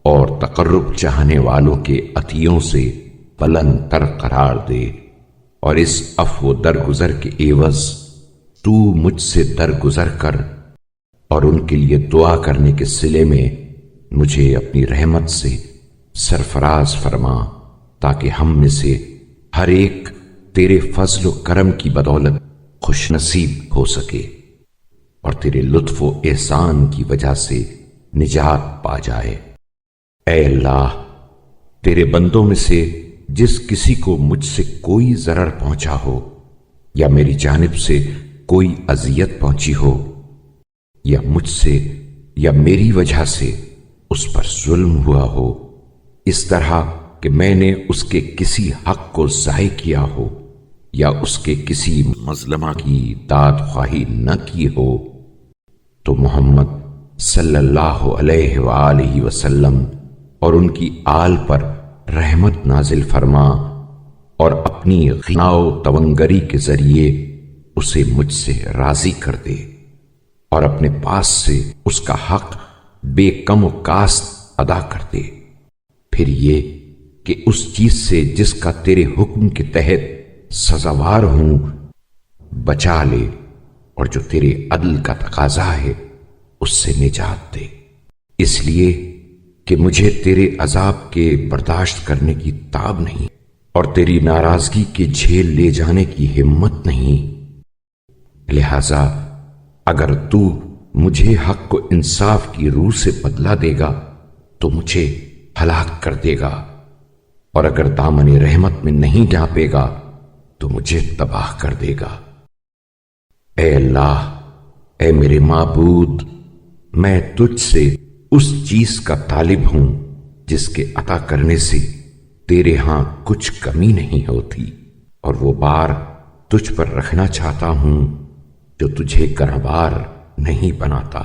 اور تقرب چاہنے والوں کے عطیوں سے بلند تر قرار دے، اور اس عفو درگزر کے عوض تو مجھ سے درگزر کر اور ان کے لیے دعا کرنے کے صلے میں مجھے اپنی رحمت سے سرفراز فرما، تاکہ ہم میں سے ہر ایک تیرے فضل و کرم کی بدولت خوش نصیب ہو سکے اور تیرے لطف و احسان کی وجہ سے نجات پا جائے۔ اے اللہ، تیرے بندوں میں سے جس کسی کو مجھ سے کوئی ضرر پہنچا ہو یا میری جانب سے کوئی اذیت پہنچی ہو یا مجھ سے یا میری وجہ سے اس پر ظلم ہوا ہو، اس طرح کہ میں نے اس کے کسی حق کو ضائع کیا ہو یا اس کے کسی مظلمہ کی داد خواہی نہ کی ہو، تو محمد صلی اللہ علیہ وآلہ وسلم اور ان کی آل پر رحمت نازل فرما اور اپنی غنا و تونگری کے ذریعے اسے مجھ سے راضی کر دے اور اپنے پاس سے اس کا حق بے کم و کاست ادا کر دے۔ پھر یہ کہ اس چیز سے جس کا تیرے حکم کے تحت سزاوار ہوں بچا لے، اور جو تیرے عدل کا تقاضا ہے اس سے نجات دے، اس لیے کہ مجھے تیرے عذاب کے برداشت کرنے کی تاب نہیں اور تیری ناراضگی کے جھیل لے جانے کی ہمت نہیں۔ لہذا اگر تو مجھے حق و انصاف کی روح سے بدلہ دے گا تو مجھے ہلاک کر دے گا، اور اگر دامن رحمت میں نہیں ڈھانپے گا تو مجھے تباہ کر دے گا۔ اے اللہ، اے میرے معبود، میں تجھ سے اس چیز کا طالب ہوں جس کے عطا کرنے سے تیرے ہاں کچھ کمی نہیں ہوتی، اور وہ بار تجھ پر رکھنا چاہتا ہوں جو تجھے گرہوار نہیں بناتا۔